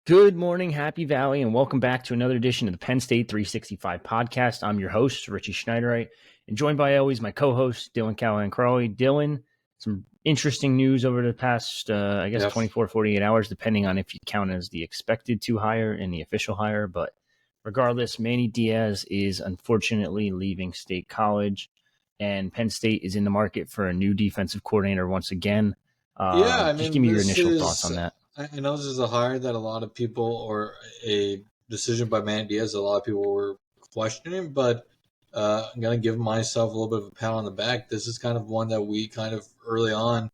Good morning, Happy Valley, and welcome back to another edition of the Penn State 365 podcast. I'm your host, Richie Schnyderite, and joined by always my co-host, Callaghan-Croley. Dylan, some interesting news over the past, 24, 48 hours, depending on if you count as the expected to hire and the official hire. But regardless, Manny Diaz is unfortunately leaving State College, and Penn State is in the market for a new defensive coordinator once again. Just give me your initial thoughts on that. I know this is a hire that a lot of people, or a decision by Manny Diaz, a lot of people were questioning, but I'm going to give myself a little bit of a pat on the back. This is kind of one that we kind of early on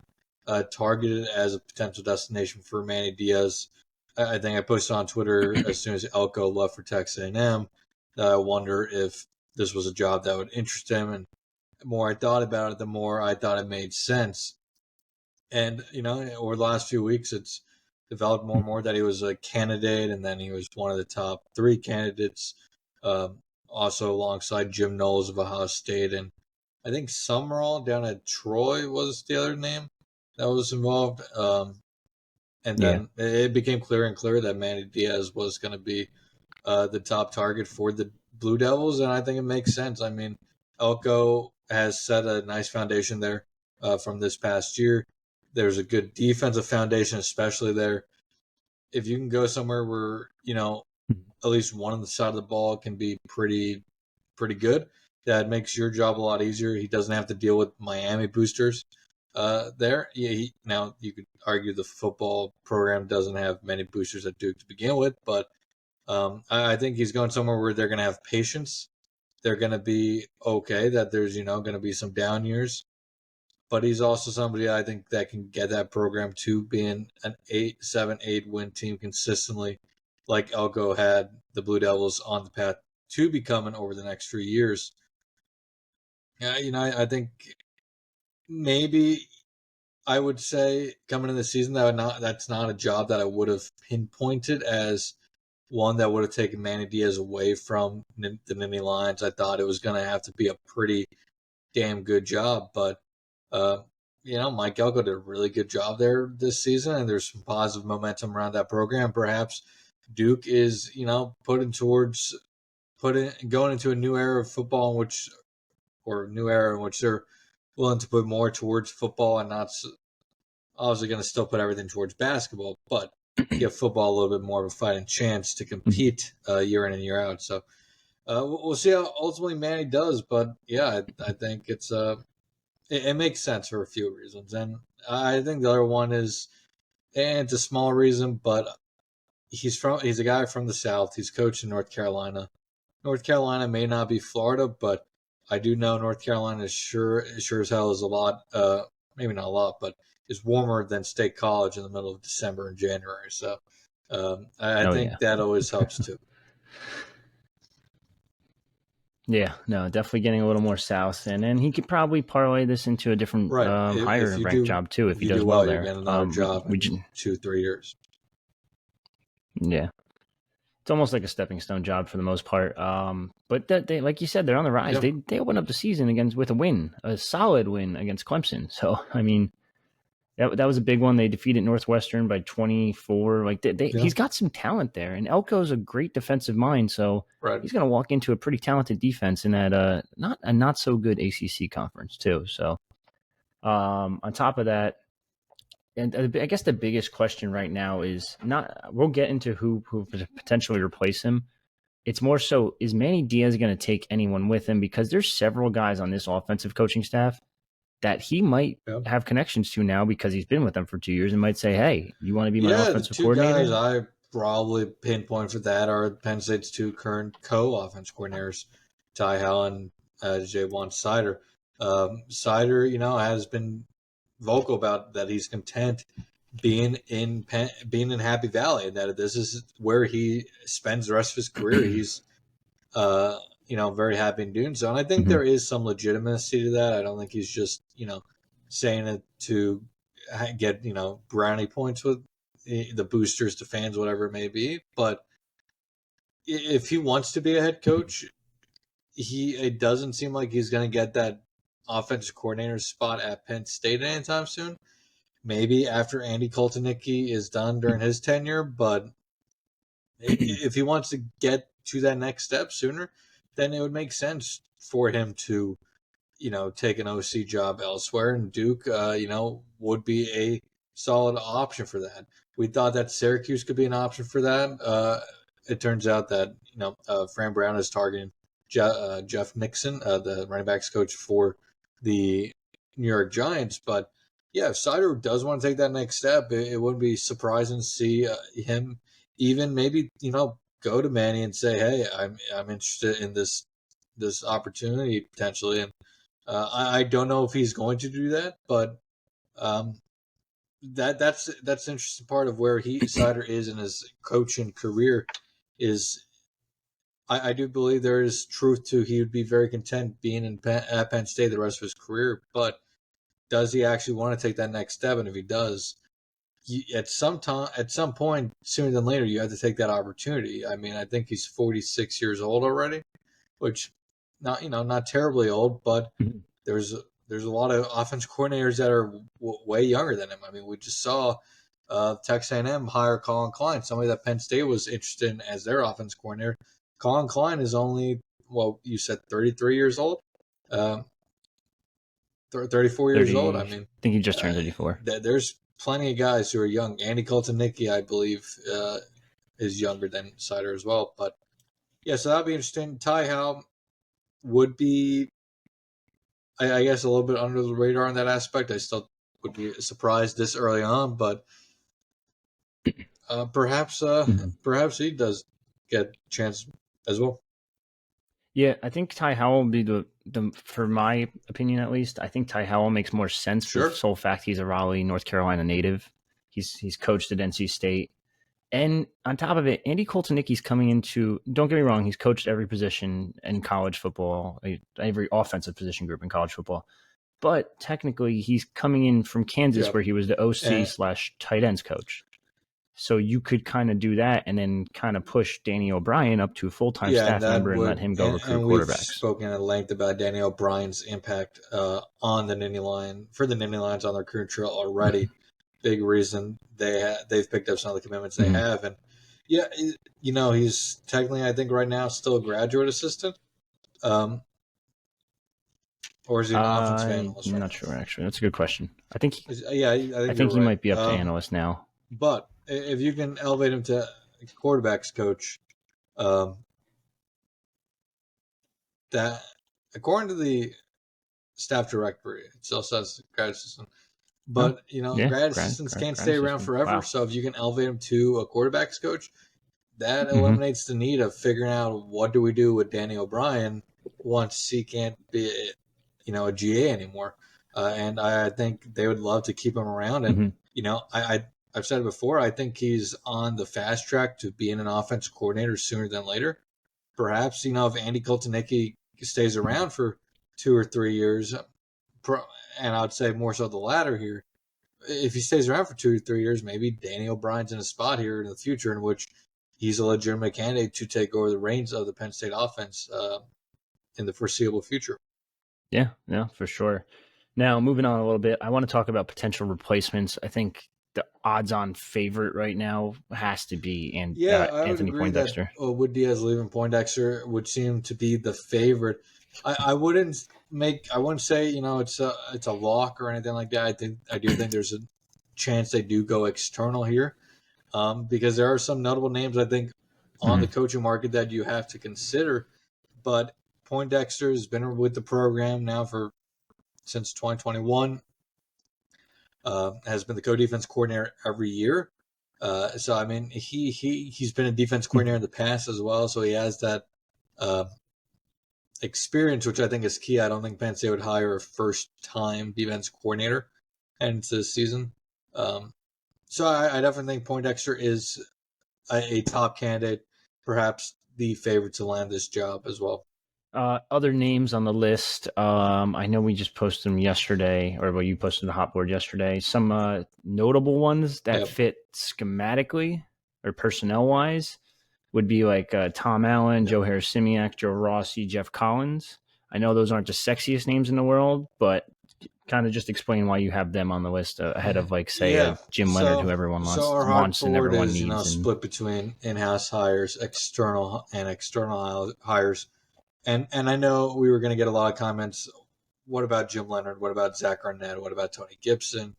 targeted as a potential destination for Manny Diaz. I think I posted on Twitter as soon as Elko left for Texas A&M that I wonder if this was a job that would interest him. And the more I thought about it, the more I thought it made sense. And, over the last few weeks, it's developed more and more that he was a candidate, and then he was one of the top 3 candidates, also alongside Jim Knowles of Ohio State. And I think Summerall down at Troy was the other name that was involved. And then it became clearer and clearer that Manny Diaz was going to be the top target for the Blue Devils, and I think it makes sense. I mean, Elko has set a nice foundation there from this past year. There's a good defensive foundation, especially there. If you can go somewhere where, at least one on the side of the ball can be pretty good, that makes your job a lot easier. He doesn't have to deal with Miami boosters there. Now, you could argue the football program doesn't have many boosters at Duke to begin with, but I think he's going somewhere where they're going to have patience. They're going to be okay that there's, going to be some down years. But he's also somebody I think that can get that program to being an 7-8 win team consistently, like Elko had the Blue Devils on the path to becoming over the next 3 years. I think maybe I would say coming into the season that's not a job that I would have pinpointed as one that would have taken Manny Diaz away from the Nittany Lions. I thought it was going to have to be a pretty damn good job, but Mike Elko did a really good job there this season, and there's some positive momentum around that program. Perhaps Duke is, going into a new era of football in which they're willing to put more towards football and not obviously going to still put everything towards basketball, but give football a little bit more of a fighting chance to compete year in and year out. So we'll see how ultimately Manny does, but yeah, I think it makes sense for a few reasons. And I think the other one is, and it's a small reason, but he's a guy from the South. He's coached in North Carolina. North Carolina may not be Florida, but I do know North Carolina is sure as hell is a lot, maybe not a lot, but is warmer than State College in the middle of December and January. So I think that always helps too. Yeah, no, definitely getting a little more south, and then he could probably parlay this into a different higher ranked job too if he does well there. Get another job in 2-3 years. Yeah, it's almost like a stepping stone job for the most part. But they, like you said, they're on the rise. Yeah. They opened up the season with a solid win against Clemson. So I mean, that was a big one. They defeated Northwestern by 24. Like he's got some talent there, and Elko's a great defensive mind. So he's going to walk into a pretty talented defense in that not so good ACC conference too. So on top of that, and I guess the biggest question right now is we'll get into who potentially replace him. It's more so, is Manny Diaz going to take anyone with him? Because there's several guys on this offensive coaching staff that he might have connections to now because he's been with them for 2 years and might say, hey, you want to be my offensive coordinator? The 2 guys I probably pinpoint for that are Penn State's 2 current co-offense coordinators, Ty Howell and Jaywan Sider. Sider, has been vocal about that he's content being in Happy Valley, and that this is where he spends the rest of his career. He's very happy in doing so. And I think there is some legitimacy to that. I don't think he's just, saying it to get, brownie points with the boosters, to fans, whatever it may be. But if he wants to be a head coach, it doesn't seem like he's going to get that offensive coordinator spot at Penn State anytime soon. maybe after Andy Koltonicki is done during his tenure, but if he wants to get to that next step sooner, then it would make sense for him to, take an OC job elsewhere. And Duke, would be a solid option for that. We thought that Syracuse could be an option for that. It turns out that, Fran Brown is targeting Jeff Nixon, the running backs coach for the New York Giants. But yeah, if Sider does want to take that next step, it wouldn't be surprising to see him even maybe, go to Manny and say, "Hey, I'm interested in this opportunity potentially." And I don't know if he's going to do that, but that's the interesting part of where Sider is in his coaching career. Is I do believe there is truth to he would be very content being at Penn State the rest of his career, but does he actually want to take that next step? And if he does, at some point, sooner than later, you have to take that opportunity. I mean, I think he's 46 years old already, which not terribly old, but there's a lot of offense coordinators that are way younger than him. I mean, we just saw Texas A&M hire Callaghan-Croley, somebody that Penn State was interested in as their offense coordinator. Callaghan-Croley is only, you said 33 years old, 34 years old. I mean, I think he just turned 34. There's plenty of guys who are young. Andy Koltonicki, I believe, is younger than Sider as well. But yeah, so that'd be interesting. Ty Howell would be, I guess, a little bit under the radar in that aspect. I still would be surprised this early on, but perhaps he does get a chance as well. Yeah, I think Ty Howell would be the for my opinion at least. I think Ty Howell makes more sense for the sole fact he's a Raleigh, North Carolina native. He's coached at NC State, and on top of it, Andy Koltonicki's coming into. Don't get me wrong, he's coached every position in college football, every offensive position group in college football. But technically, he's coming in from Kansas, where he was the OC/tight ends coach. So you could kind of do that and then kind of push Danny O'Brien up to a full-time staff member and let him go recruit quarterbacks. We've spoken at length about Danny O'Brien's impact on the Nittany Lions on their recruiting trail already. Big reason they've picked up some of the commitments they have. And yeah, he's technically, I think right now, still a graduate assistant. Or is he an offense analyst? I'm not sure, actually. That's a good question. I think I think he might be up to analyst now. But if you can elevate him to quarterbacks coach, that according to the staff directory, it still says grad assistant. But grad assistants can't stay around forever. Wow. So if you can elevate him to a quarterbacks coach, that eliminates the need of figuring out what do we do with Danny O'Brien once he can't be a GA anymore. And I think they would love to keep him around. And I've said it before, I think he's on the fast track to being an offense coordinator sooner than later. Perhaps, if Andy Koltonicki stays around for 2 or 3 years, and I'd say more so the latter here, if he stays around for 2 or 3 years, maybe Danny O'Brien's in a spot here in the future in which he's a legitimate candidate to take over the reins of the Penn State offense in the foreseeable future. Yeah, for sure. Now, moving on a little bit, I want to talk about potential replacements. I think the odds-on favorite right now has to be Anthony Poindexter. That Wood Diaz leaving Poindexter would seem to be the favorite. I wouldn't say it's a lock or anything like that. I do think there's a chance they do go external here, because there are some notable names I think on the coaching market that you have to consider. But Poindexter has been with the program now since 2021. Has been the co-defense coordinator every year. So I mean, he's been a defense coordinator in the past as well, so he has that experience, which I think is key. I don't think Penn State would hire a first-time defense coordinator into the season. So I definitely think Poindexter is a top candidate, perhaps the favorite to land this job as well. Other names on the list, I know we just posted them yesterday, or you posted the hot board yesterday. Some notable ones that fit schematically or personnel-wise would be like Tom Allen, Joe Harris-Simiak, Joe Rossi, Jeff Collins. I know those aren't the sexiest names in the world, but kind of just explain why you have them on the list ahead of, like, say, Jim Leonard, who everyone So our hard wants and forward everyone is, needs. split between in-house hires, external hires. And I know we were going to get a lot of comments. What about Jim Leonard? What about Zach Arnett? What about Tony Gibson?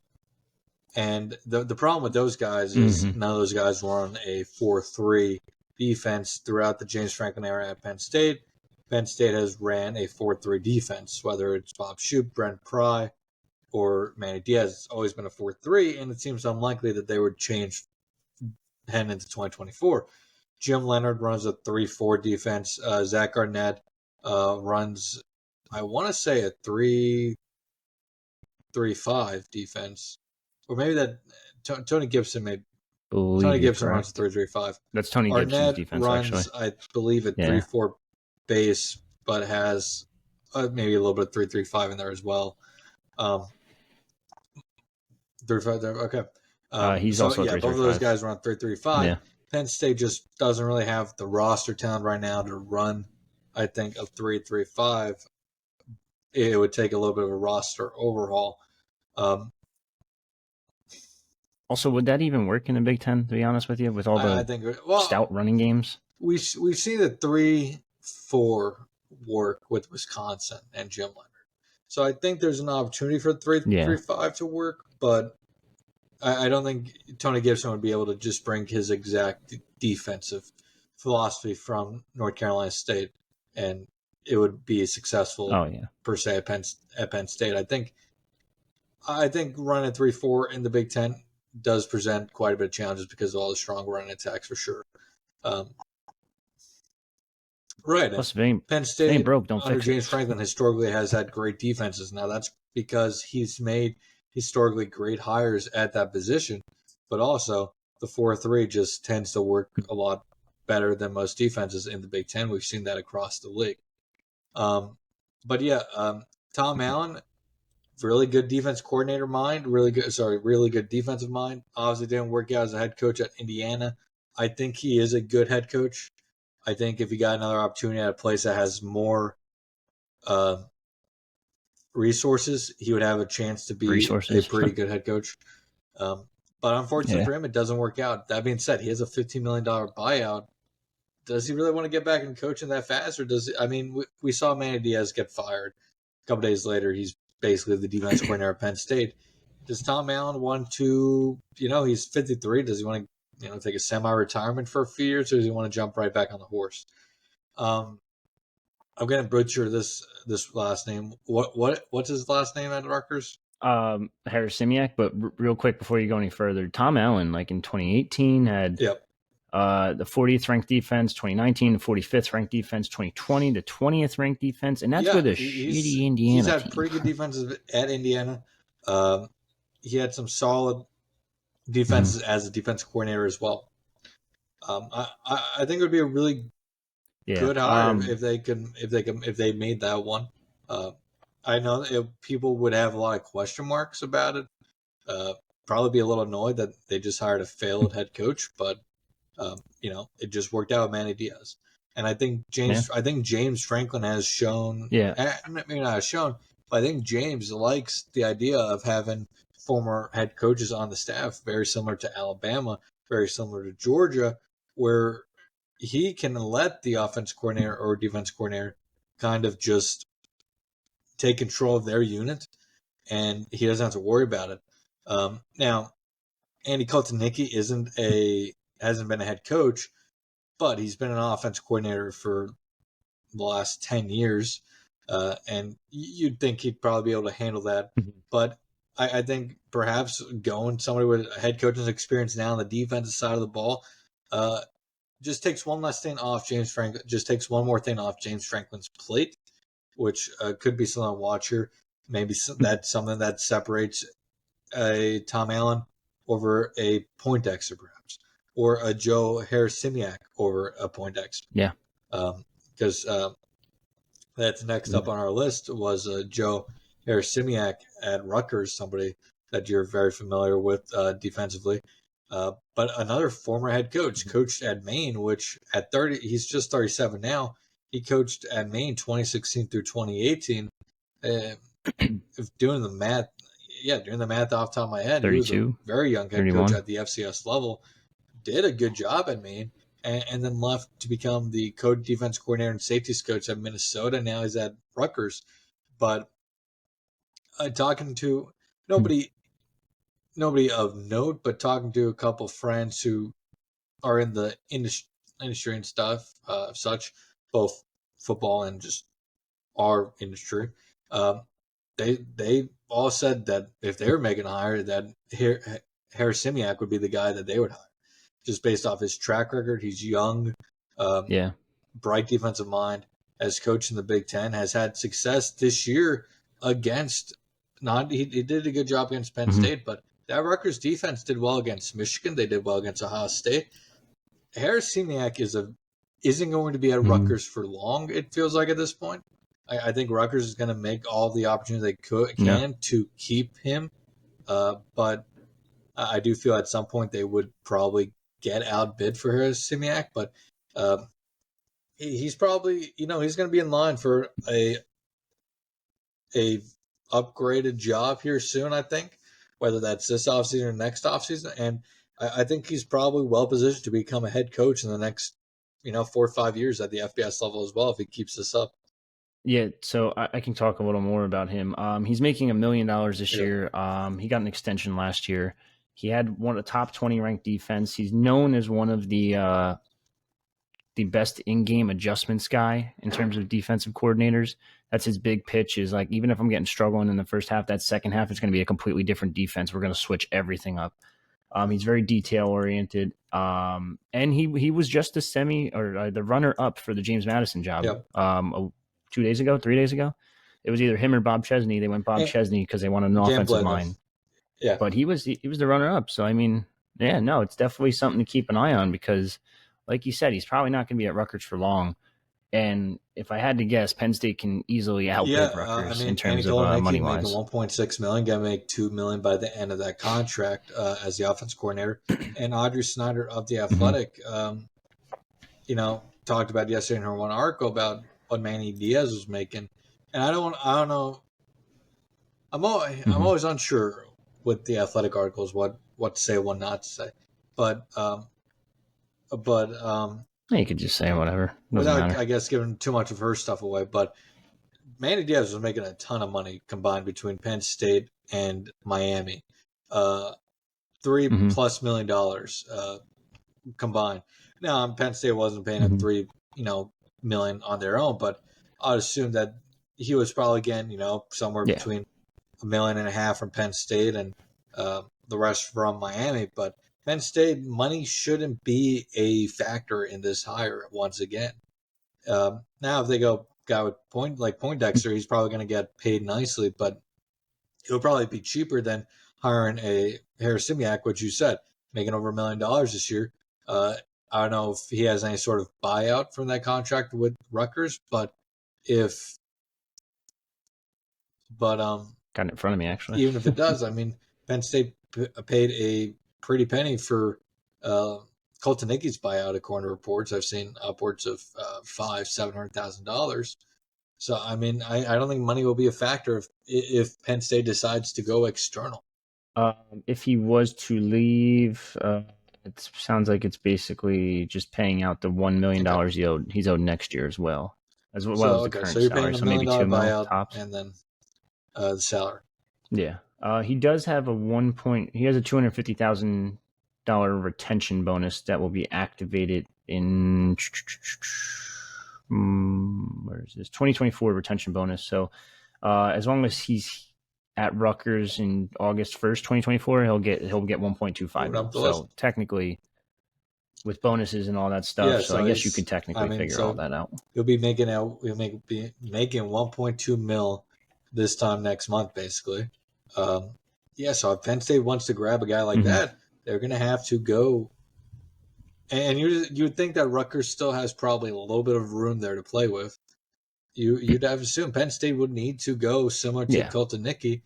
And the problem with those guys is none of those guys run a 4-3 defense throughout the James Franklin era at Penn State. Penn State has ran a 4-3 defense, whether it's Bob Shoop, Brent Pry, or Manny Diaz. It's always been a 4-3, and it seems unlikely that they would change heading into 2024. Jim Leonard runs a 3-4 defense. Zach Arnett runs, I want to say, a 3-3-5 defense. Or maybe that Tony Gibson made. Tony Gibson runs 3-3-5. That's Tony Gibson's defense, runs, actually. I believe, a 3-4 base, but has maybe a little bit of 3-3-5 in there as well. 3-5 there, okay. He's also a 3-3-5. Both of those guys run 3-3-5. Yeah. Penn State just doesn't really have the roster talent right now to run, I think, a 3-3-5. It would take a little bit of a roster overhaul. Also, would that even work in the Big Ten, to be honest with you, with all the stout running games? We've seen the 3-4 work with Wisconsin and Jim Leonard. So I think there's an opportunity for 3-3-5 to work, but I don't think Tony Gibson would be able to just bring his exact defensive philosophy from North Carolina State, and it would be successful per se at Penn State. I think running 3-4 in the Big Ten does present quite a bit of challenges because of all the strong running attacks for sure. Right. Plus, Penn State broke, don't under fix James it. Franklin historically has had great defenses. Now that's because he's made historically great hires at that position, but also the 4-3 just tends to work a lot better than most defenses in the Big Ten. We've seen that across the league. Tom Allen, really good defense coordinator mind, really good defensive mind. Obviously didn't work out as a head coach at Indiana. I think he is a good head coach. I think if he got another opportunity at a place that has more resources, he would have a chance to be a pretty good head coach. But unfortunately for him, it doesn't work out. That being said, he has a $15 million buyout. Does he really want to get back in coaching that fast? Or we saw Manny Diaz get fired. A couple days later, he's basically the defense coordinator at Penn State. Does Tom Allen want to, he's 53. Does he want to, take a semi-retirement for a few years, or does he want to jump right back on the horse? I'm going to butcher this last name. What's his last name at Rutgers? Harris-Simiak. But real quick before you go any further, Tom Allen, like in 2018, had the 40th ranked defense, 2019 the 45th ranked defense, 2020 the 20th ranked defense, and that's with a shitty Indiana He's had team. pretty good defenses at Indiana. He had some solid defenses as a defense coordinator as well. I think it would be a really good hire if they made that one. I know people would have a lot of question marks about it. Probably be a little annoyed that they just hired a failed head coach, but it just worked out with Manny Diaz. And I think James Franklin has shown, maybe not has shown, but I think James likes the idea of having former head coaches on the staff, very similar to Alabama, very similar to Georgia, where he can let the offense coordinator or defense coordinator kind of just take control of their unit, and he doesn't have to worry about it. Now, Andy Kotelnicki hasn't been a head coach, but he's been an offense coordinator for the last 10 years, and you'd think he'd probably be able to handle that. But I think perhaps going somebody with head coaching experience now on the defensive side of the ball just takes one less thing off James Franklin. Just takes one more thing off James Franklin's plate, which could be something to watch here. Maybe that's something that separates a Tom Allen over a Poindexter, perhaps, or a Joe Harris-Simiak over a Poindexter. Yeah, because that's next up on our list was Joe Harris-Simiak at Rutgers, somebody that you're very familiar with defensively. But another former head coach, coached at Maine, which at 30, he's just 37 now. He coached at Maine 2016 through 2018. if doing the math off the top of my head, he was a 32, very young head 31. coach at the FCS level, did a good job at Maine, and then left to become the defense coordinator and safeties coach at Minnesota. Now he's at Rutgers. But talking to nobody of note, but talking to a couple friends who are in the industry and stuff, such, both football and just our industry. They all said that if they were making a hire, that Harris Simiak would be the guy that they would hire, just based off his track record. He's young, bright defensive mind, has coached in the Big Ten, has had success this year against he did a good job against Penn State, but that Rutgers defense did well against Michigan. They did well against Ohio State. Harris Simiak isn't going to be at Rutgers for long, it feels like at this point. I think Rutgers is going to make all the opportunities they can to keep him. But I do feel at some point they would probably get outbid for Harris Simiak. But he's probably, he's going to be in line for a upgraded job here soon, I think, whether that's this offseason or next offseason. And I think he's probably well positioned to become a head coach in the next, 4 or 5 years at the FBS level as well if he keeps this up. Yeah, so I can talk a little more about him. He's making $1 million this year. He got an extension last year. He had one of the top 20 ranked defense. He's known as one of the best in-game adjustments guy in terms of defensive coordinators. That's his big pitch, is like, even if I'm getting struggling in the first half, that second half it's going to be a completely different defense. We're going to switch everything up. He's very detail oriented. And he was just the runner up for the James Madison job. Yep. 3 days ago. It was either him or Bob Chesney. They went Bob Chesney because they wanted an offensive mind. Yeah. But he was the runner up. So, I mean, it's definitely something to keep an eye on because, like you said, he's probably not going to be at Rutgers for long. And if I had to guess, Penn State can easily outbid Rutgers in terms of money-wise. Making $1.6 million, going to make $2 million by the end of that contract as the offense coordinator. And Audrey Snyder of The Athletic, talked about yesterday in her one article about what Manny Diaz was making. And I don't know. I'm always unsure with The Athletic articles what to say, what not to say. But you could just say whatever. Without, I guess, giving too much of her stuff away. But Manny Diaz was making a ton of money combined between Penn State and Miami. $3+ million combined. Now, Penn State wasn't paying him $3 million on their own, but I'd assume that he was probably getting, somewhere between $1.5 million from Penn State and the rest from Miami. But Penn State money shouldn't be a factor in this hire once again. Now, if they go guy with Poindexter, he's probably going to get paid nicely, but he'll probably be cheaper than hiring a Harris Simiak, which you said, making over $1 million this year. I don't know if he has any sort of buyout from that contract with Rutgers, but got it in front of me, actually. Even if it does, I mean, Penn State paid a pretty penny for Koltonicki's buyout, according to reports. I've seen upwards of $700,000. So, I mean, I don't think money will be a factor if Penn State decides to go external. If he was to leave, it sounds like it's basically just paying out the $1 million he's owed next year as well as the current so you're paying salary. So maybe $2 million tops, and then the salary. Yeah, he does have he has a $250,000 retention bonus that will be activated in where is this 2024 retention bonus. So as long as he's at Rutgers in August 1st, 2024, he'll get 1.25 million. So technically, with bonuses and all that stuff, so I guess you could technically figure all that out. He'll be making 1.2 million this time next month, basically. So if Penn State wants to grab a guy like that, they're going to have to go. And you would think that Rutgers still has probably a little bit of room there to play with. You'd have to assume Penn State would need to go similar to Koltonicki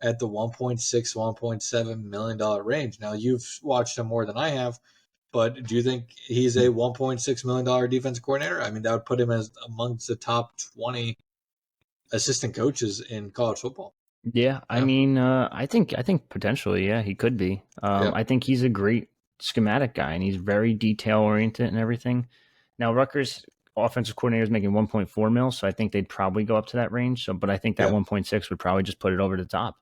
at the $1.6, $1.7 million range. Now, you've watched him more than I have, but do you think he's a $1.6 million defensive coordinator? I mean, that would put him as amongst the top 20 assistant coaches in college football. Yeah, I mean, I think potentially, yeah, he could be. I think he's a great schematic guy, and he's very detail oriented and everything. Now, Rutgers offensive coordinator is making 1.4 mil, so I think they'd probably go up to that range. So, but I think that 1.6 would probably just put it over the top.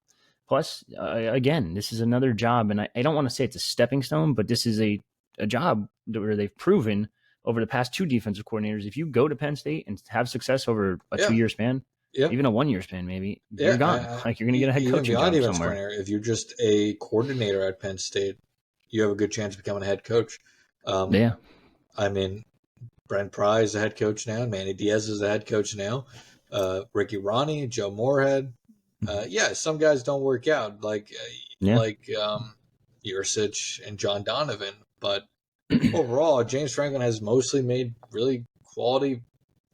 Plus, again, this is another job, and I don't want to say it's a stepping stone, but this is a job where they've proven over the past two defensive coordinators, if you go to Penn State and have success over a 2-year span, even a 1-year span, maybe you're gone. Like you're going to get a head coaching job somewhere. If you're just a coordinator at Penn State, you have a good chance of becoming a head coach. I mean, Brent Pry is the head coach now. Manny Diaz is the head coach now. Ricky Ronnie, Joe Moorhead. Some guys don't work out like Yursich and John Donovan, but overall, James Franklin has mostly made really quality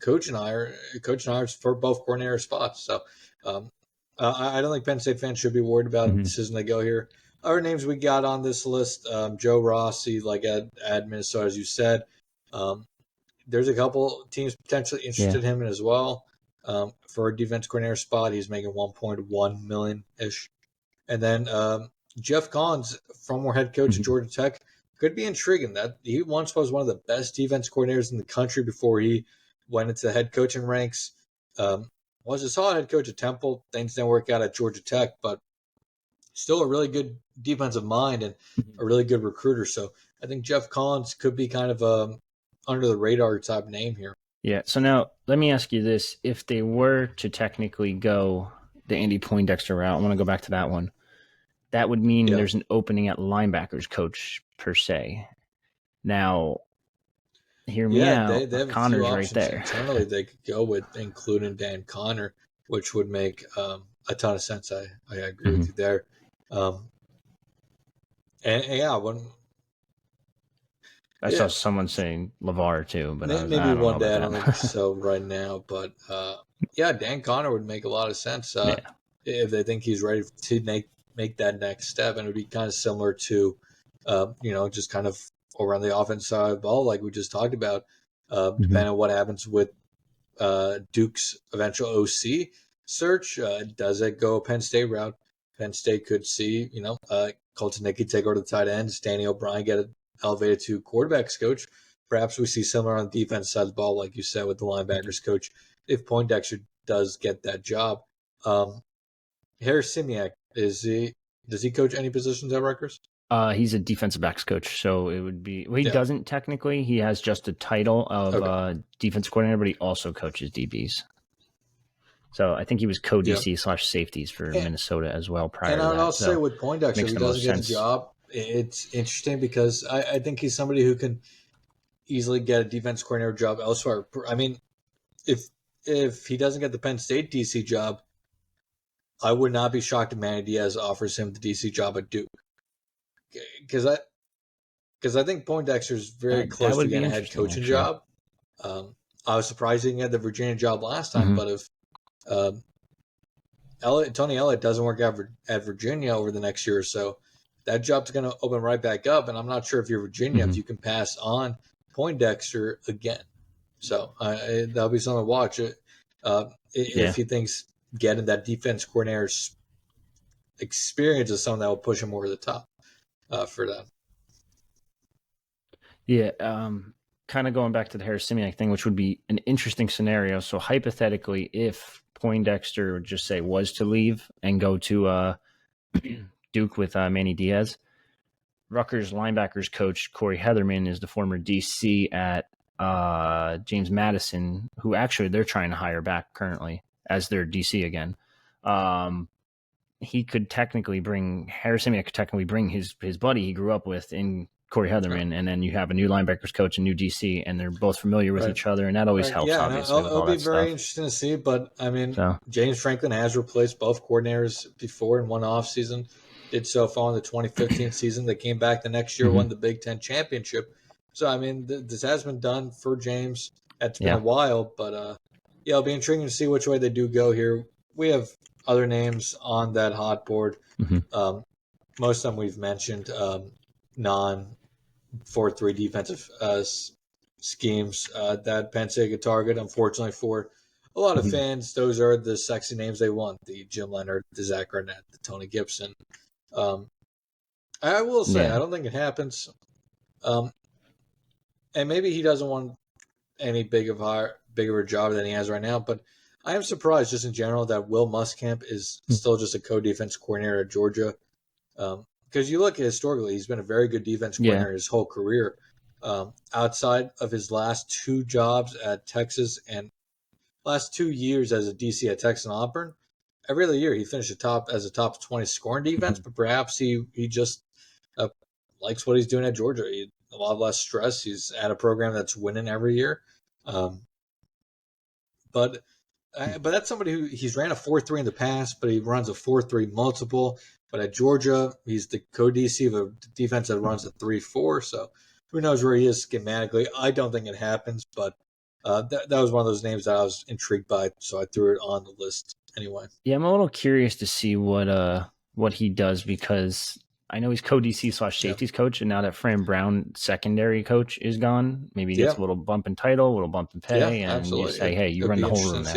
coaching hires for both coordinator spots. So I don't think Penn State fans should be worried about the decision they go here. Other names we got on this list, Joe Rossi, like at Minnesota, as you said. There's a couple teams potentially interested in him as well. For a defense coordinator spot, he's making 1.1 million-ish. And then Jeff Collins, former head coach at Georgia Tech, could be intriguing. That he once was one of the best defense coordinators in the country before he went into the head coaching ranks. Was a solid head coach at Temple. Things didn't work out at Georgia Tech, but still a really good defensive mind and a really good recruiter. So I think Jeff Collins could be kind of a under the radar type name here. Yeah. So now let me ask you this: if they were to technically go the Andy Poindexter route, I want to go back to that one. That would mean there's an opening at linebackers coach per se. Now, hear me out. They have Connor's right there. Internally, they could go with including Dan Connor, which would make a ton of sense. I agree with you there. I saw someone saying LeVar too, but maybe one day. I don't think so right now, but Dan Connor would make a lot of sense if they think he's ready to make that next step, and it would be kind of similar to, just kind of around the offense side of the ball, like we just talked about. Depending on what happens with Duke's eventual OC search, does it go a Penn State route? Penn State could see, Colton Nicky take over the tight ends, Danny O'Brien get elevated to quarterbacks coach. Perhaps we see similar on the defense side of the ball, like you said, with the linebackers coach, if Poindexter does get that job. Harris Simiak, does he coach any positions at Rutgers? He's a defensive backs coach, so it would be. Well, he doesn't technically. He has just a title of defense coordinator, but he also coaches DBs. So I think he was co-DC / safeties for Minnesota as well prior to that. And I'll say with Poindexter, if he doesn't get a job, it's interesting because I think he's somebody who can easily get a defense coordinator job elsewhere. I mean, if he doesn't get the Penn State DC job, I would not be shocked if Manny Diaz offers him the DC job at Duke. Because I think Poindexter is very close to getting a head coaching job. I was surprised he didn't get the Virginia job last time, but if Tony Elliott doesn't work out at Virginia over the next year or so, that job's going to open right back up. And I'm not sure if you're Virginia, if you can pass on Poindexter again. So that'll be something to watch. If he thinks getting that defense coordinator's experience is something that will push him over the top for them. Yeah. Kind of going back to the Harris Simiak thing, which would be an interesting scenario. So hypothetically, if Poindexter would just say was to leave and go to Duke with Manny Diaz, Rutgers linebackers coach Corey Heatherman is the former DC at James Madison, who actually they're trying to hire back currently as their DC again. He could technically bring Harris Simiak could technically bring his buddy he grew up with in Corey Heatherman, and then you have a new linebackers coach, a new DC, and they're both familiar with each other, and that always helps. Yeah, obviously, it'll be very interesting to see. But I mean, James Franklin has replaced both coordinators before in one offseason. Did so far in the 2015 season. They came back the next year, won the Big Ten championship. So I mean, this has been done for James. It's been a while, but it'll be intriguing to see which way they do go here. We have other names on that hot board. Most of them we've mentioned. Non 4-3 defensive schemes that Penn State could target. Unfortunately for a lot of fans, those are the sexy names they want: the Jim Leonard, the Zach Arnett, the Tony Gibson. I will say, I don't think it happens. And maybe he doesn't want any big of a job than he has right now. But I am surprised, just in general, that Will Muskamp is still just a co-defense coordinator at Georgia. Because you look at historically, he's been a very good defense coordinator his whole career. Outside of his last 2 jobs at Texas and last 2 years as a DC at Texas and Auburn, every other year he finished as a top 20 scoring defense. But perhaps he just likes what he's doing at Georgia. A lot less stress. He's at a program that's winning every year. But that's somebody who he's ran a 4-3 in the past, but he runs a 4-3 multiple. But at Georgia, he's the co-DC of a defense that runs a 3-4. So who knows where he is schematically? I don't think it happens, but that was one of those names that I was intrigued by, so I threw it on the list anyway. Yeah, I'm a little curious to see what he does, because I know he's co-DC/safeties coach, and now that Fran Brown secondary coach is gone, maybe he gets a little bump in title, a little bump in pay, and you say, hey, you run the whole room now.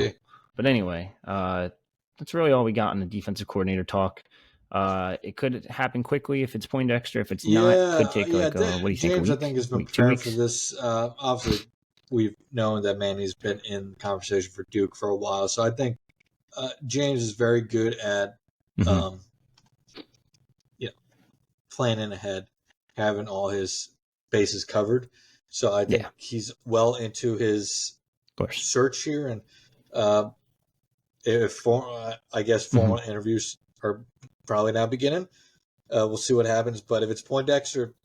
But anyway, that's really all we got in the defensive coordinator talk. It could happen quickly if it's Poindexter. If it's not, it could take what do you think? James, I think, has been preparing for this. Obviously, we've known that Manny's been in conversation for Duke for a while, so I think James is very good at planning ahead, having all his bases covered. So I think he's well into his search here, and I guess formal interviews are probably now beginning. We'll see what happens. But if it's Poindexter,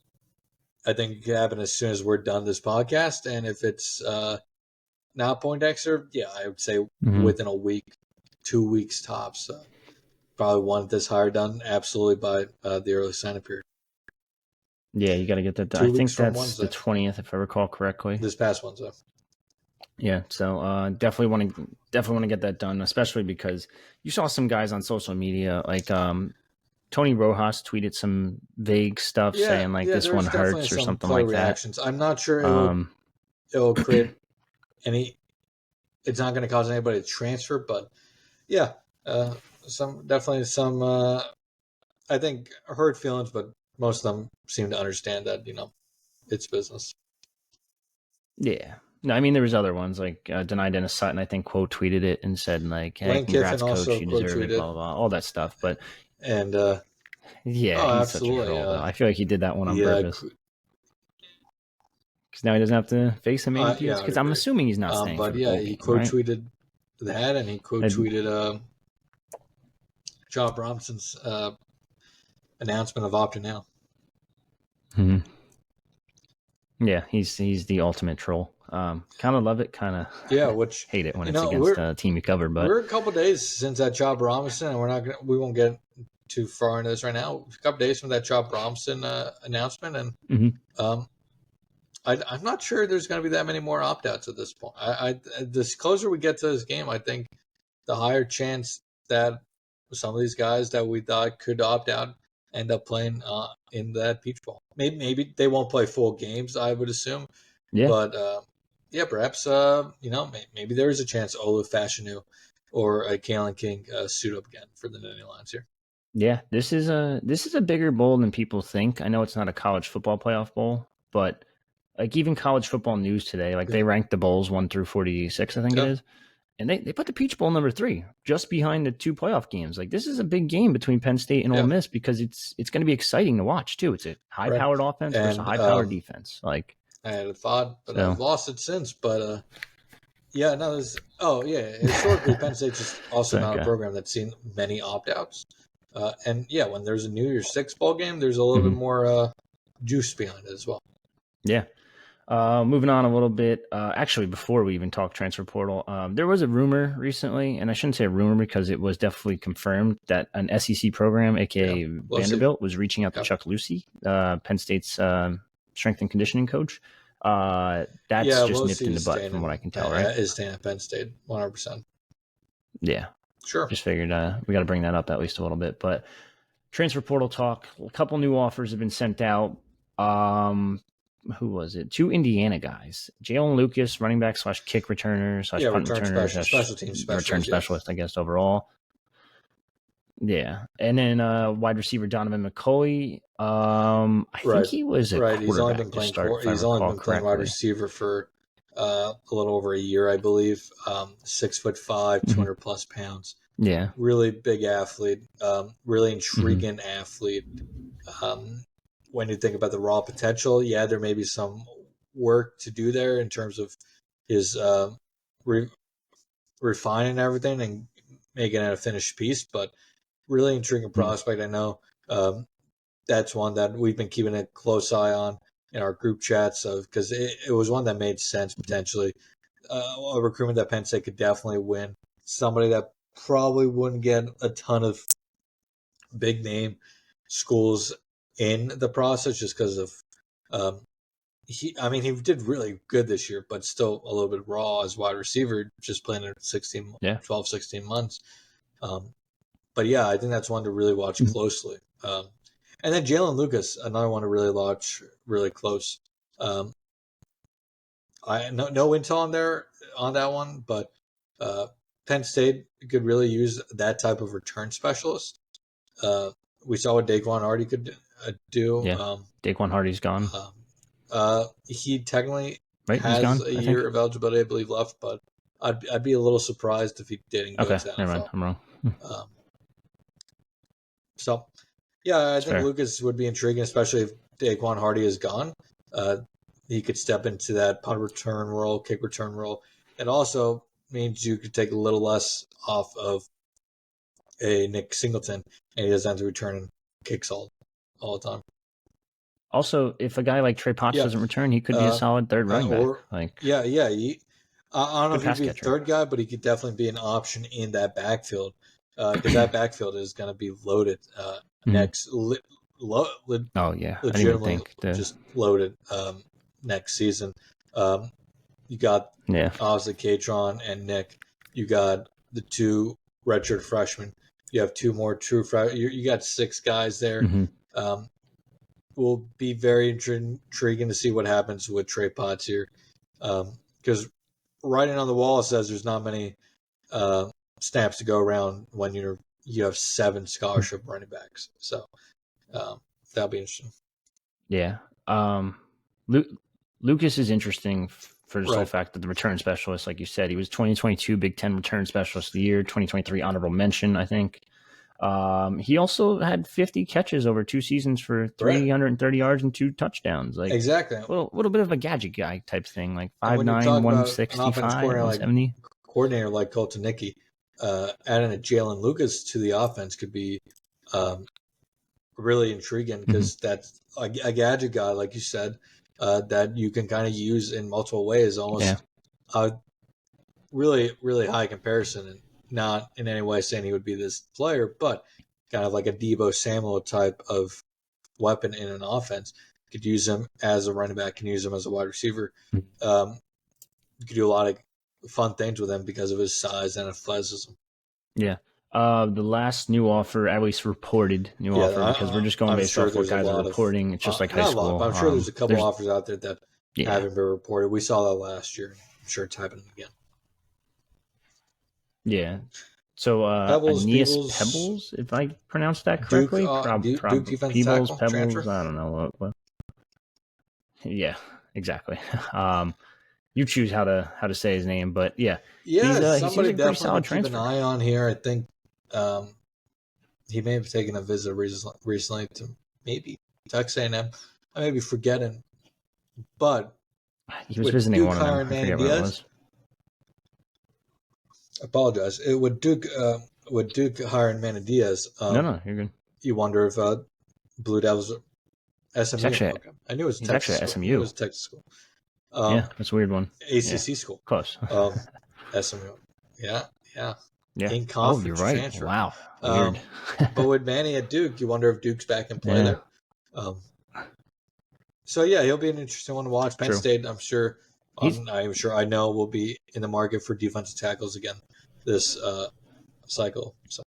I think it could happen as soon as we're done this podcast. And if it's not Poindexter, I would say within a week, 2 weeks tops. Probably want this hire done absolutely by the early sign-up period. Yeah, you got to get that done. I think that's the 20th, if I recall correctly. This past Wednesday. Yeah, so definitely want to get that done, especially because you saw some guys on social media, like Tony Rojas tweeted some vague stuff saying this one hurts or something like reactions. That. I'm not sure it will create any. It's not going to cause anybody to transfer, but some I think hurt feelings, but most of them seem to understand that it's business. Yeah. No, I mean, there was other ones, like Denai Dennis Sutton, I think, quote tweeted it and said, like, hey, congrats, coach, you deserve it, blah, blah, blah, all that stuff. But and he's such a troll, though. I feel like he did that one on purpose. Because now he doesn't have to face him because I'm assuming he's not staying. But he quote tweeted that, and he quote tweeted John Bromson's announcement of opting out. Yeah, he's the ultimate troll. Kind of love it, kind of which hate it when it's against a team you cover. But we're a couple days since that Job Robinson, and we won't get too far into this right now. A couple days from that Job Robinson announcement, and I'm not sure there's going to be that many more opt-outs at this point. The closer we get to this game, I think the higher chance that some of these guys that we thought could opt out end up playing in that Peach Bowl. Maybe they won't play full games, I would assume. Yeah. But perhaps maybe there is a chance Olu Fashanu or Kalen King suit up again for the Nittany Lions here. Yeah, this is a bigger bowl than people think. I know it's not a college football playoff bowl, but like even College Football News today, like they ranked the bowls 1 through 46, I think it is. And they put the Peach Bowl number 3 just behind the 2 playoff games. Like this is a big game between Penn State and Ole Miss because it's going to be exciting to watch too. It's a high-powered offense versus a high-powered defense. Like I had a thought, but I've lost it since. But historically Penn State's just also not a program that's seen many opt-outs. When there's a New Year's Six bowl game, there's a little bit more juice behind it as well. Yeah. Moving on a little bit, actually, before we even talk transfer portal, there was a rumor recently, and I shouldn't say a rumor because it was definitely confirmed that an SEC program, aka Vanderbilt, was reaching out to Chuck Lucy, Penn State's strength and conditioning coach. That's just nipped in the butt from what I can tell, right? Is staying at Penn State, 100%. Yeah. Sure. Just figured we got to bring that up at least a little bit. But transfer portal talk, a couple new offers have been sent out. who was it? 2 Indiana guys. Jalen Lucas, running back / kick returner / punt returner / special team specialist, return specialist, I guess, overall. Yeah. And then wide receiver Donovan McCulley. I think he was a quarterback. He's only been playing wide receiver for a little over a year, I believe. 6'5", 200 plus pounds. Yeah. Really big athlete. Really intriguing athlete. When you think about the raw potential, yeah, there may be some work to do there in terms of his refining everything and making it a finished piece, but really intriguing prospect. I know that's one that we've been keeping a close eye on in our group chats because it was one that made sense potentially. A recruitment that Penn State could definitely win. Somebody that probably wouldn't get a ton of big name schools in the process just because of he did really good this year, but still a little bit raw as wide receiver, just playing in 12, 16 months. But yeah, I think that's one to really watch closely. And then Jalen Lucas, another one to really watch really close. I no intel on that one, but Penn State could really use that type of return specialist. We saw what Daquan Hardy could do. Yeah, Daquan Hardy's gone. He technically has gone, a year of eligibility, I believe, left, but I'd be a little surprised if he didn't go to the NFL. Never mind, I'm wrong. So, yeah, I think Lucas would be intriguing, especially if Daquan Hardy is gone. He could step into that punt return role, kick return role. It also means you could take a little less off of a Nick Singleton, and he doesn't have to return kicks all the time. Also, if a guy like Trey Potts doesn't return, he could be a solid third running back. I don't know if he'd be a third guy, but he could definitely be an option in that backfield because that backfield is going to be loaded next. Legitimately just loaded next season. You got obviously Katron and Nick. You got the 2 redshirt freshmen. You have 2 more true freshmen. You got 6 guys there. Will be very intriguing to see what happens with Trey Potts here, because writing on the wall says there's not many snaps to go around when you have 7 scholarship running backs. So that'll be interesting. Yeah, Lucas is interesting for the sole fact that the return specialist, like you said, he was 2022 Big Ten return specialist of the year, 2023 honorable mention, I think. He also had 50 catches over 2 seasons for 330 yards and 2 touchdowns. Like exactly, a little bit of a gadget guy type thing, like 5'9", 165, 170. Coordinator like Colton Nicky, adding a Jalen Lucas to the offense could be really intriguing because that's a gadget guy, like you said, that you can kind of use in multiple ways, almost really, really high comparison. And not in any way saying he would be this player, but kind of like a Deebo Samuel type of weapon in an offense. You could use him as a running back, can use him as a wide receiver. You could do a lot of fun things with him because of his size and athleticism. Yeah. The last new offer, at least reported offer, because we're just going based off what guys are reporting. It's just like high school. I'm sure there's a couple offers out there that haven't been reported. We saw that last year. I'm sure it's happening again. Yeah. So Aeneas Pebbles, if I pronounced that correctly, Duke Pebbles. Transfer? I don't know what. Yeah, exactly. You choose how to say his name, but somebody he's definitely solid keep transfer. An eye on here. I think he may have taken a visit recently to maybe Texas A&M. I may be forgetting, but he was visiting one of them. I forget where it was. I apologize. Would Duke hiring Manny Diaz? No, you're good. You wonder if Blue Devils SMU. I knew it was Texas. Actually SMU. It was Texas school. That's a weird one. ACC school. Close. SMU. Yeah. In conference you're right. Transfer. Wow. Weird. But with Manny at Duke, you wonder if Duke's back in play there. So he'll be an interesting one to watch. Penn State, I'm sure. I know will be in the market for defensive tackles again this cycle. So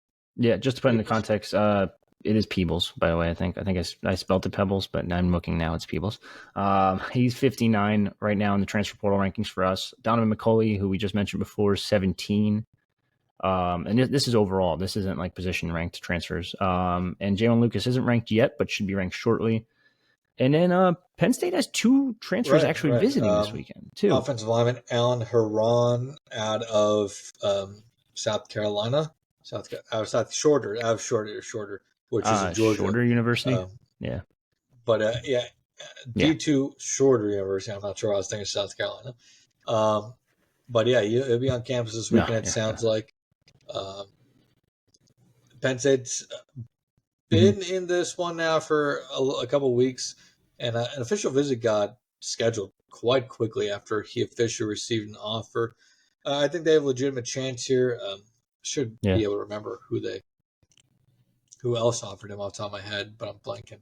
just to put into context, It is Peebles, by the way. I think I spelled it Pebbles, but I'm looking now. It's Peebles. He's 59 right now in the transfer portal rankings for us. Donovan McCulley, who we just mentioned before, 17. And this is overall. This isn't like position ranked transfers. And Jalen Lucas isn't ranked yet, but should be ranked shortly. And then Penn State has 2 transfers actually visiting this weekend too. Offensive lineman Alan Heron out of South Carolina, Shorter, which is in Georgia. Shorter University. But D2 Shorter University. I'm not sure. I was thinking South Carolina. But yeah, he'll be on campus this weekend. It sounds like. Penn State's been in this one now for a couple of weeks, and an official visit got scheduled quite quickly after he officially received an offer. I think they have a legitimate chance here. Should be able to remember who else offered him off the top of my head, but I'm blanking.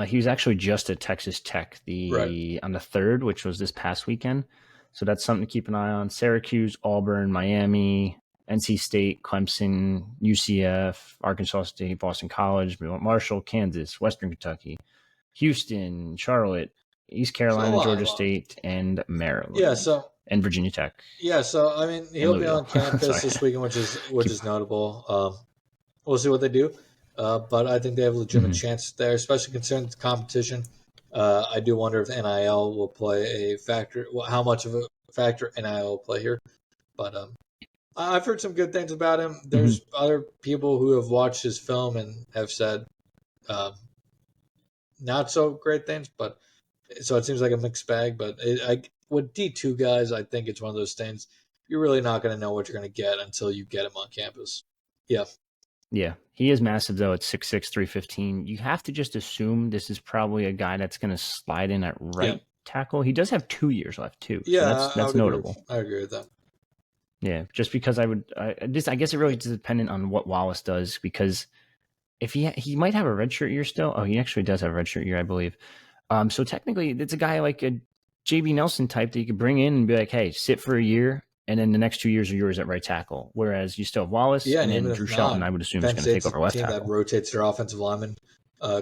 He was actually just at Texas Tech on the 3rd, which was this past weekend. So that's something to keep an eye on. Syracuse, Auburn, Miami, NC State, Clemson, UCF, Arkansas State, Boston College, Marshall, Kansas, Western Kentucky, Houston, Charlotte, East Carolina, Georgia State, and Maryland. And Virginia Tech. Yeah, so I mean he'll be on campus this weekend, which is notable. We'll see what they do. But I think they have a legitimate chance there, especially considering the competition. I do wonder if NIL will play a factor. How much of a factor NIL will play here? But I've heard some good things about him. There's other people who have watched his film and have said not so great things. But so it seems like a mixed bag. But with D2 guys, I think it's one of those things you're really not going to know what you're going to get until you get him on campus. Yeah. Yeah, he is massive, though, at 6'6", 315. You have to just assume this is probably a guy that's going to slide in at right tackle. He does have 2 years left, too. Yeah, so that's notable. I agree with that. Yeah, just because I guess it really is dependent on what Wallace does, because if he might have a redshirt year still. Oh, he actually does have a redshirt year, I believe. So technically, it's a guy like a JB Nelson type that you could bring in and be like, hey, sit for a year, and then the next 2 years are yours at right tackle. Whereas you still have Wallace, and then Drew Shelton, I would assume, is going to take over left tackle. That rotates their offensive lineman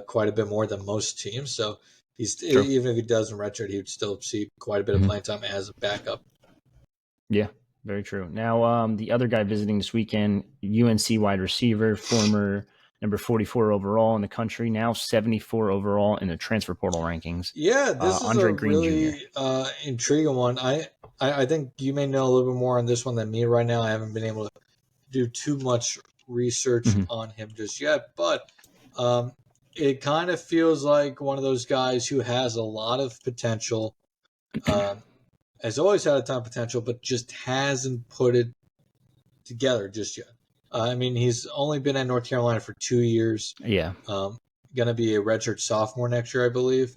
quite a bit more than most teams. So even if he doesn't redshirt, he would still see quite a bit of playing time as a backup. Yeah, very true. Now, the other guy visiting this weekend, UNC wide receiver, former number 44 overall in the country, now 74 overall in the transfer portal rankings. Yeah, this is Andre a Green really intriguing one. I think you may know a little bit more on this one than me right now. I haven't been able to do too much research on him just yet, but it kind of feels like one of those guys who has a lot of potential, has always had a ton of potential, but just hasn't put it together just yet. I mean, he's only been at North Carolina for 2 years. Yeah. Going to be a redshirt sophomore next year, I believe.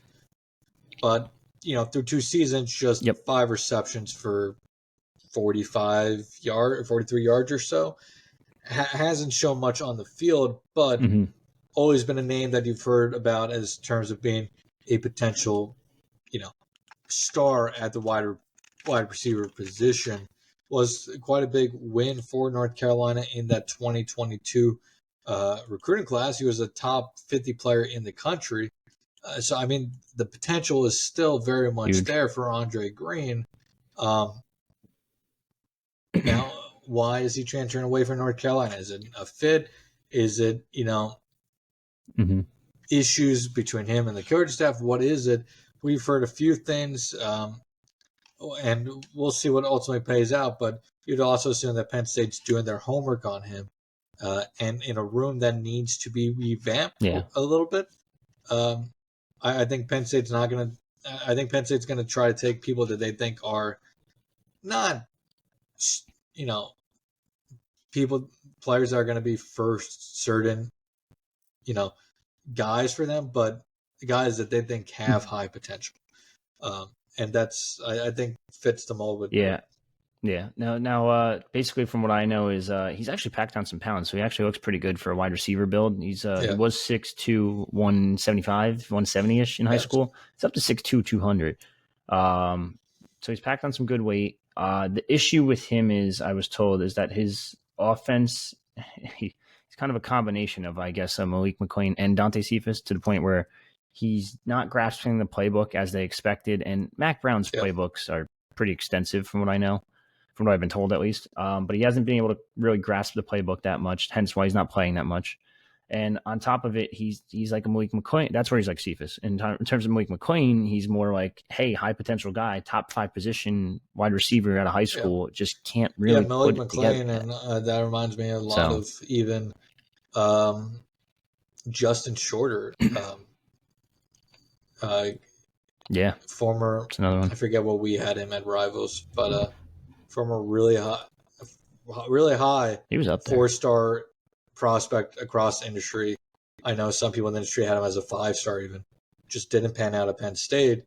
But, through 2 seasons, just 5 receptions for 43 yards or so. Hasn't shown much on the field, but always been a name that you've heard about as terms of being a potential, star at the wide receiver position. Was quite a big win for North Carolina in that 2022 recruiting class. He was a top 50 player in the country. So, I mean, the potential is still very much there for Andre Green. Now, why is he transferring away from North Carolina? Is it a fit? Is it, issues between him and the coaching staff? What is it? We've heard a few things. And we'll see what ultimately plays out, but you'd also assume that Penn State's doing their homework on him, and in a room that needs to be revamped a little bit. I think Penn State's not going to. I think Penn State's going to try to take people that they think are not, players that are going to be first certain, guys for them, but guys that they think have high potential. And that's, I think, fits the mold with. Yeah. Now, basically, from what I know, is he's actually packed on some pounds, so he actually looks pretty good for a wide receiver build. He was 6'2", 175, 170-ish in high school. It's up to 6'2", 200. So he's packed on some good weight. The issue with him is, I was told, is that his offense, he's kind of a combination of, I guess, Malik McClain and Dante Cephas, to the point where he's not grasping the playbook as they expected. And Mac Brown's playbooks are pretty extensive from what I know, from what I've been told at least. But he hasn't been able to really grasp the playbook that much, hence why he's not playing that much. And on top of it, he's like a Malik McClain. That's where he's like Cephas. In terms of Malik McClain, he's more like, hey, high potential guy, top 5 position wide receiver out of high school. Just can't really Malik put it McClain, together. and that reminds me a lot of even Justin Shorter. Former. That's another one. I forget what we had him at Rivals, but former really high. He was up there. 4-star prospect across the industry. I know some people in the industry had him as a 5-star even. Just didn't pan out at Penn State.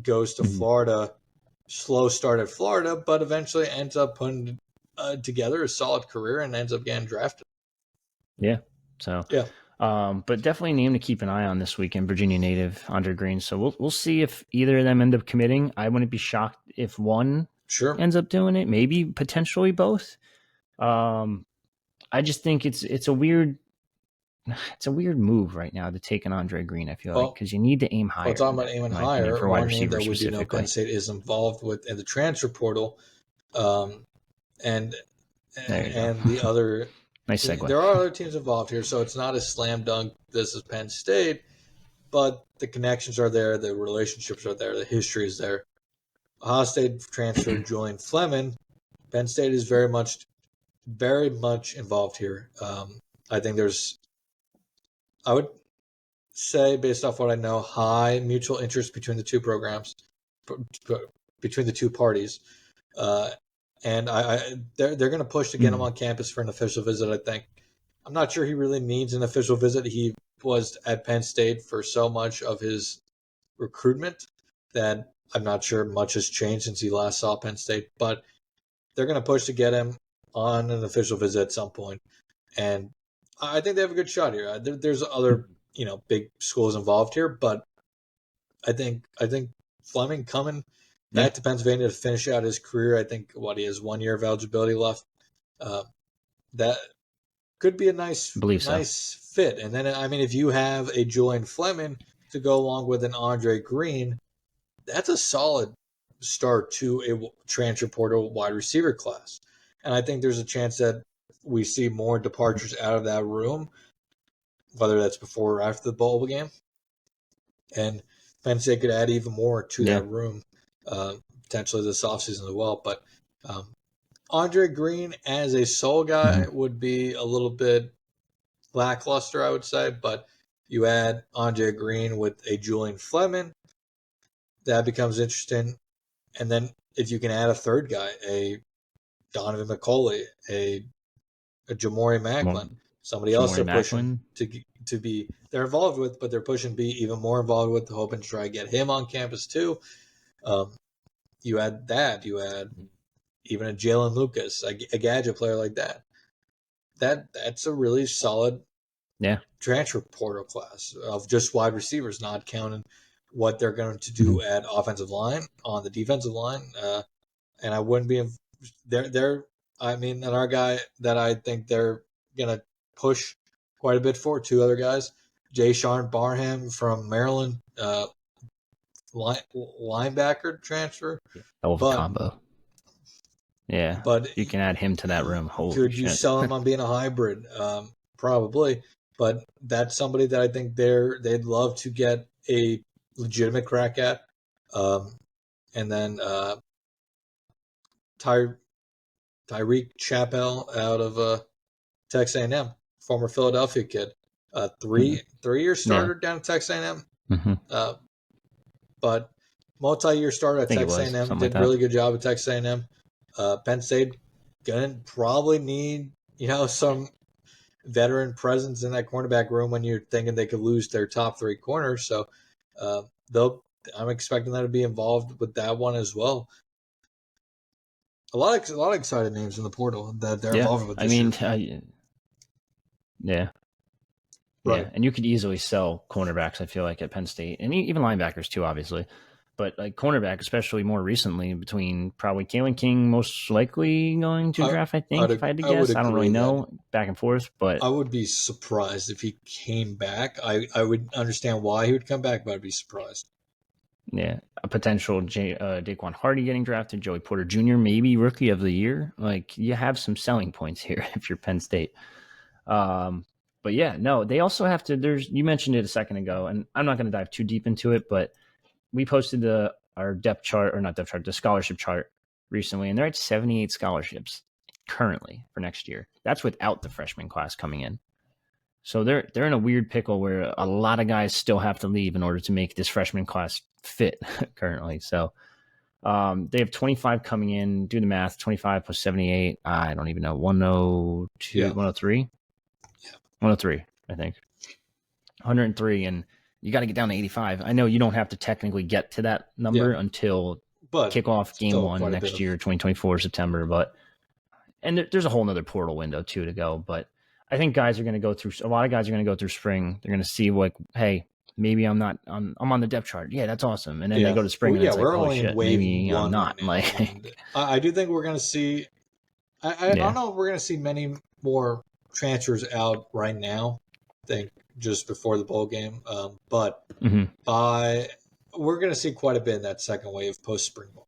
Goes to Florida. Slow start at Florida, but eventually ends up putting together a solid career and ends up getting drafted. Yeah. So but definitely a name to keep an eye on this weekend, Virginia native Andre Green. So we'll see if either of them end up committing. I wouldn't be shocked if one ends up doing it. Maybe potentially both. I just think it's a weird move right now to take an Andre Green. I feel like because you need to aim higher. Well, talking about aiming higher, for wide receiver that we do know Penn State is involved with in the transfer portal, and the other. Nice segue. There are other teams involved here, so it's not a slam dunk. This is Penn State, but the connections are there, the relationships are there, the history is there. Ohio State transfer Julian Fleming. Penn State is very much involved here. I think I would say, based off what I know, high mutual interest between the two programs, between the two parties. And they're going to push to get him on campus for an official visit, I think. I'm not sure he really needs an official visit. He was at Penn State for so much of his recruitment that I'm not sure much has changed since he last saw Penn State. But they're going to push to get him on an official visit at some point. And I think they have a good shot here. There's other, big schools involved here, but I think Fleming coming back to Pennsylvania to finish out his career. I think he has 1 year of eligibility left. That could be a nice fit. And then, if you have a Julian Fleming to go along with an Andre Green, that's a solid start to a transfer portal wide receiver class. And I think there's a chance that we see more departures out of that room, whether that's before or after the bowl game. And Penn State could add even more to that room, potentially this offseason as well. But Andre Green as a sole guy would be a little bit lackluster, I would say. But you add Andre Green with a Julian Fleming, that becomes interesting. And then if you can add a third guy, a Donovan McCauley, a Jamori Macklin, somebody else they're pushing to be they're involved with, but they're pushing to be even more involved with, hoping to try to get him on campus too. You add that, you add even a Jalen Lucas, a gadget player like that. That's a really solid transfer portal class of just wide receivers, not counting what they're going to do at offensive line, on the defensive line. And I wouldn't be another guy that I think they're going to push quite a bit for, 2 other guys. Jay Sean Barham from Maryland, linebacker transfer. Hell of a combo. Yeah, but you can add him to that room. Could you sell him on being a hybrid? Probably. But that's somebody that I think they'd love to get a legitimate crack at. And then Tyreek Chappell out of Texas A&M, former Philadelphia kid, 3-year starter down at Texas A&M, but multi-year starter at Texas A&M, did a really good job at Texas A&M. Penn State gonna probably need some veteran presence in that cornerback room when you're thinking they could lose their top 3 corners. So I'm expecting that to be involved with that one as well. A lot of excited names in the portal that they're involved with this year. Right. Yeah, and you could easily sell cornerbacks, I feel like, at Penn State, and even linebackers too, obviously. but like cornerback, especially more recently, between probably Kalen King most likely going to draft, I think, if I had to guess. I don't really know, back and forth, but I would be surprised if he came back. I would understand why he would come back, but I'd be surprised. Yeah, a potential Daquan Hardy getting drafted, Joey Porter Jr. maybe rookie of the year. Like, you have some selling points here if you're Penn State. But yeah, no, they also have to. You mentioned it a second ago, and I'm not going to dive too deep into it, but we posted our depth chart, or not depth chart, the scholarship chart recently, and they're at 78 scholarships currently for next year. That's without the freshman class coming in. So they're in a weird pickle where a lot of guys still have to leave in order to make this freshman class fit currently. So they have 25 coming in. Do the math. 25 plus 78. I don't even know. 102, 103? Yeah. 103, I think. 103, and you got to get down to 85. I know you don't have to technically get to that number until kickoff game 1 next year, 2024, September. And there's a whole nother portal window too to go. But I think a lot of guys are going to go through spring. They're going to see, like, hey, maybe I'm on the depth chart. Yeah, that's awesome. And then they go to spring and it's like, oh shit, maybe I'm not. Like, I do think we're going to see. I don't know if we're going to see many more transfers out right now. I think just before the bowl game, but we're going to see quite a bit in that second wave post spring ball.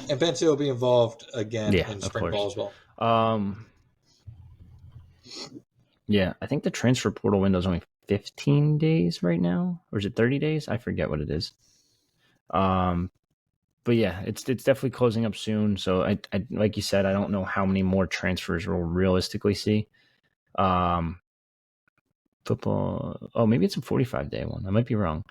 And Penn State will be involved again in spring ball as well. Yeah, I think the transfer portal window is only 15 days right now, or is it 30 days? I forget what it is. But yeah, it's definitely closing up soon. So I like you said, I don't know how many more transfers we'll realistically see. Football. Oh, maybe it's a 45-day one. I might be wrong.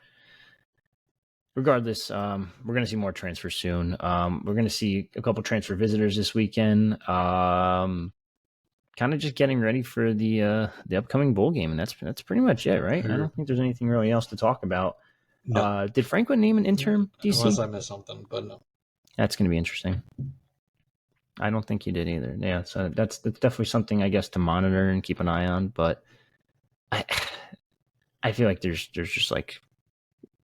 Regardless, we're going to see more transfers soon. We're going to see a couple transfer visitors this weekend. Kind of just getting ready for the upcoming bowl game, and that's pretty much it, right? I don't think there's anything really else to talk about. No. Did Franklin name an interim DC? Unless I missed something, but no. That's going to be interesting. I don't think he did either. Yeah, so that's definitely something, I guess, to monitor and keep an eye on. But I feel like there's just like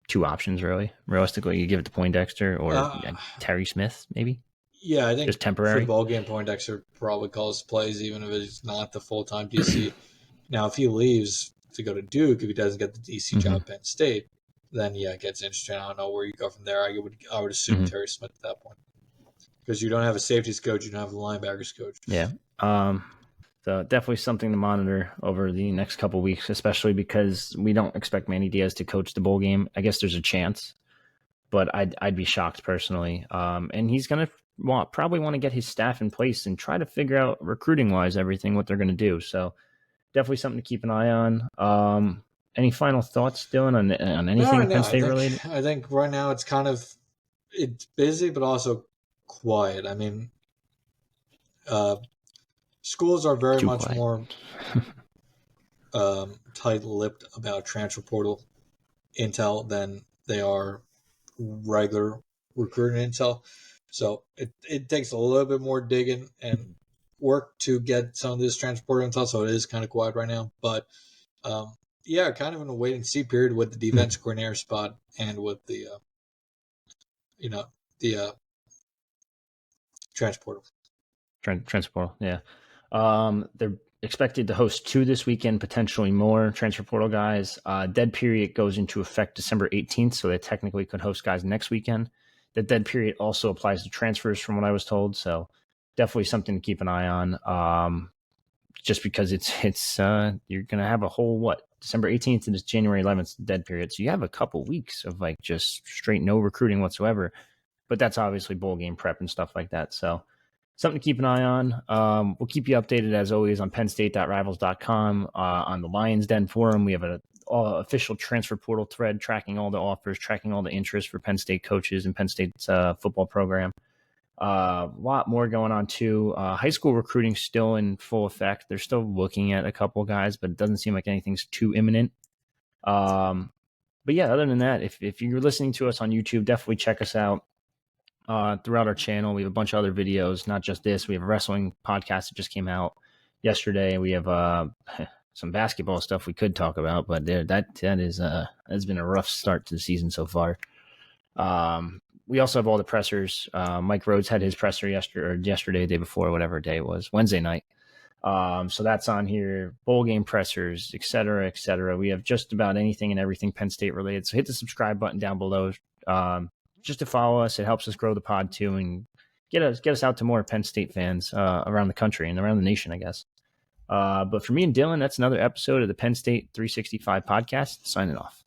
two options, really. Realistically, you give it to Poindexter or Terry Smith, maybe. Yeah, I think just temporary. For the ball game, Poindexter probably calls plays, even if it's not the full-time DC. Now, if he leaves to go to Duke, if he doesn't get the DC job at Penn State, then yeah, it gets interesting. I don't know where you go from there. I would assume Terry Smith at that point, because you don't have a safeties coach, you don't have a linebackers coach. Yeah. So definitely something to monitor over the next couple of weeks, especially because we don't expect Manny Diaz to coach the bowl game. I guess there's a chance, but I'd be shocked personally. And he's gonna probably want to get his staff in place and try to figure out recruiting wise everything what they're gonna do. So definitely something to keep an eye on. Any final thoughts, Dylan, on anything Penn State related? I think right now it's busy, but also quiet. I mean, schools are very much more tight-lipped about transfer portal intel than they are regular recruiting intel. So it takes a little bit more digging and work to get some of this transfer portal intel. So it is kind of quiet right now, but yeah, kind of in a wait and see period with the defense coordinator spot and with the transfer portal. Transfer portal, yeah. They're expected to host 2 this weekend, potentially more transfer portal guys. Dead period goes into effect December 18th, so they technically could host guys next weekend. The dead period also applies to transfers, from what I was told, so definitely something to keep an eye on. Just because it's you're gonna have a whole December 18th to January 11th dead period, so you have a couple weeks of like just straight no recruiting whatsoever. But that's obviously bowl game prep and stuff like that, so something to keep an eye on. We'll keep you updated as always on pennstate.rivals.com. On the Lions Den forum, we have an official transfer portal thread tracking all the offers, tracking all the interest for Penn State coaches and Penn State's football program. A lot more going on too. High school recruiting still in full effect. They're still looking at a couple guys, but it doesn't seem like anything's too imminent. But yeah, other than that, if you're listening to us on YouTube, definitely check us out. Throughout our channel, we have a bunch of other videos, not just this. We have a wrestling podcast that just came out yesterday. We have some basketball stuff we could talk about, but that has been a rough start to the season so far. We also have all the pressers. Mike Rhodes had his presser yesterday, day before, whatever day it was, Wednesday night. So that's on here. Bowl game pressers, et cetera, et cetera. We have just about anything and everything Penn State related. So hit the subscribe button down below, just to follow us. It helps us grow the pod too, and get us out to more Penn State fans around the country and around the nation, I guess. But for me and Dylan, that's another episode of the Penn State 365 podcast. Signing off.